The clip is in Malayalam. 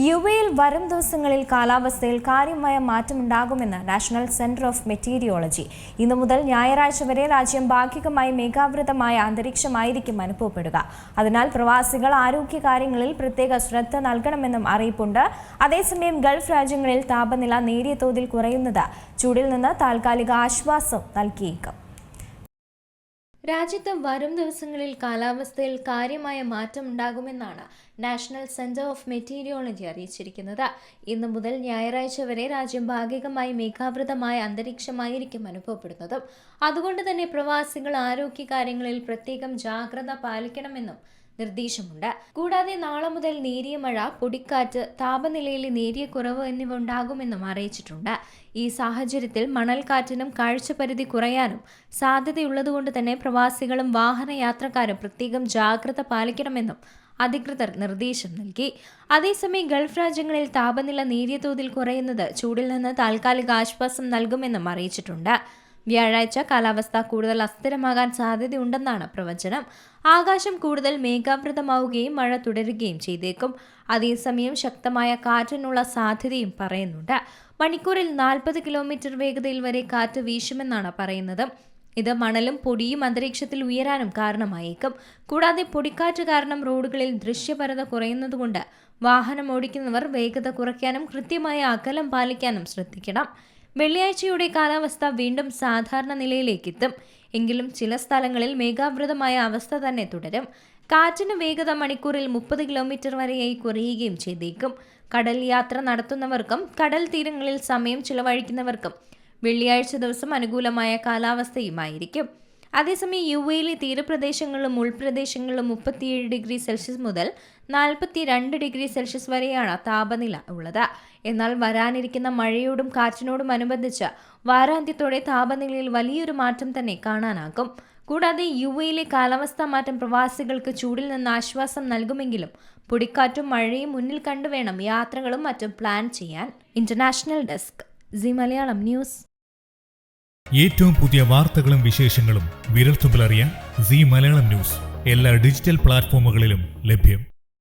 യുഎയിൽ വരും ദിവസങ്ങളിൽ കാലാവസ്ഥയിൽ കാര്യമായ മാറ്റമുണ്ടാകുമെന്ന് നാഷണൽ സെന്റർ ഓഫ് മെറ്റീരിയോളജി. ഇന്നു മുതൽ ഞായറാഴ്ച വരെ രാജ്യം ഭാഗികമായി മേഘാവൃതമായ അന്തരീക്ഷമായിരിക്കും അനുഭവപ്പെടുക. അതിനാൽ പ്രവാസികൾ ആരോഗ്യകാര്യങ്ങളിൽ പ്രത്യേക ശ്രദ്ധ നൽകണമെന്നും അറിയിപ്പുണ്ട്. അതേസമയം ഗൾഫ് രാജ്യങ്ങളിൽ താപനില നേരിയ തോതിൽ കുറയുന്നത് ചൂടിൽ നിന്ന് താൽക്കാലിക ആശ്വാസം നൽകിയേക്കും. രാജ്യത്ത് വരും ദിവസങ്ങളിൽ കാലാവസ്ഥയിൽ കാര്യമായ മാറ്റം ഉണ്ടാകുമെന്നാണ് നാഷണൽ സെന്റർ ഓഫ് മെറ്റീരിയോളജി അറിയിച്ചിരിക്കുന്നത്. ഇന്നു മുതൽ ഞായറാഴ്ച വരെ രാജ്യം ഭാഗികമായി മേഘാവൃതമായ അന്തരീക്ഷമായിരിക്കും അനുഭവപ്പെടുന്നതും അതുകൊണ്ട് തന്നെ പ്രവാസികൾ ആരോഗ്യകാര്യങ്ങളിൽ പ്രത്യേകം ജാഗ്രത പാലിക്കണമെന്നും നിർദ്ദേശമുണ്ട്. കൂടാതെ നാളെ മുതൽ നേരിയ മഴ, പൊടിക്കാറ്റ്, താപനിലയിലെ നേരിയ കുറവ് എന്നിവ ഉണ്ടാകുമെന്നും അറിയിച്ചിട്ടുണ്ട്. ഈ സാഹചര്യത്തിൽ മണൽക്കാറ്റിനും കാഴ്ചപരിധി കുറയാനും സാധ്യതയുള്ളതുകൊണ്ട് തന്നെ പ്രവാസികളും വാഹനയാത്രക്കാരും പ്രത്യേകം ജാഗ്രത പാലിക്കണമെന്നും അധികൃതർ നിർദ്ദേശം നൽകി. അതേസമയം ഗൾഫ് രാജ്യങ്ങളിൽ താപനില നേരിയ തോതിൽ കുറയുന്നത് ചൂടിൽ നിന്ന് താൽക്കാലിക ആശ്വാസം നൽകുമെന്നും അറിയിച്ചിട്ടുണ്ട്. വ്യാഴാഴ്ച കാലാവസ്ഥ കൂടുതൽ അസ്ഥിരമാകാൻ സാധ്യതയുണ്ടെന്നാണ് പ്രവചനം. ആകാശം കൂടുതൽ മേഘാവൃതമാവുകയും മഴ തുടരുകയും ചെയ്തേക്കും. അതേസമയം ശക്തമായ കാറ്റിനുള്ള സാധ്യതയും പറയുന്നുണ്ട്. മണിക്കൂറിൽ 40 കിലോമീറ്റർ വേഗതയിൽ വരെ കാറ്റ് വീശുമെന്നാണ് പറയുന്നത്. ഇത് മണലും പൊടിയും അന്തരീക്ഷത്തിൽ ഉയരാനും കാരണമായേക്കും. കൂടാതെ പൊടിക്കാറ്റ് കാരണം റോഡുകളിൽ ദൃശ്യപരത കുറയുന്നതുകൊണ്ട് വാഹനം ഓടിക്കുന്നവർ വേഗത കുറയ്ക്കാനും കൃത്യമായ അകലം പാലിക്കാനും ശ്രദ്ധിക്കണം. വെള്ളിയാഴ്ചയോടെ കാലാവസ്ഥ വീണ്ടും സാധാരണ നിലയിലേക്ക് എത്തും. എങ്കിലും ചില സ്ഥലങ്ങളിൽ മേഘാവൃതമായ അവസ്ഥ തന്നെ തുടരും. കാറ്റിന് വേഗത മണിക്കൂറിൽ 30 കിലോമീറ്റർ വരെയായി കുറയുകയും ചെയ്തേക്കും. കടൽ യാത്ര നടത്തുന്നവർക്കും കടൽ തീരങ്ങളിൽ സമയം ചിലവഴിക്കുന്നവർക്കും വെള്ളിയാഴ്ച ദിവസം അനുകൂലമായ കാലാവസ്ഥയുമായിരിക്കും. അതേസമയം യുഎയിലെ തീരപ്രദേശങ്ങളിലും ഉൾപ്രദേശങ്ങളിലും 37 ഡിഗ്രി സെൽഷ്യസ് മുതൽ 42 ഡിഗ്രി സെൽഷ്യസ് വരെയാണ് താപനില ഉള്ളത്. എന്നാൽ വരാനിരിക്കുന്ന മഴയോടും കാറ്റിനോടും അനുബന്ധിച്ച് വാരാന്ത്യത്തോടെ താപനിലയിൽ വലിയൊരു മാറ്റം തന്നെ കാണാനാകും. കൂടാതെ യുഎയിലെ കാലാവസ്ഥാ മാറ്റം പ്രവാസികൾക്ക് ചൂടിൽ നിന്ന് ആശ്വാസം നൽകുമെങ്കിലും പൊടിക്കാറ്റും മഴയും മുന്നിൽ കണ്ടുവേണം യാത്രകളും മറ്റും പ്ലാൻ ചെയ്യാൻ. International desk, Zee Malayalam news. ഏറ്റവും പുതിയ വാർത്തകളും വിശേഷങ്ങളും വിരൽത്തുമ്പിലറിയാൻ സീ മലയാളം ന്യൂസ് എല്ലാ ഡിജിറ്റൽ പ്ലാറ്റ്ഫോമുകളിലും ലഭ്യം.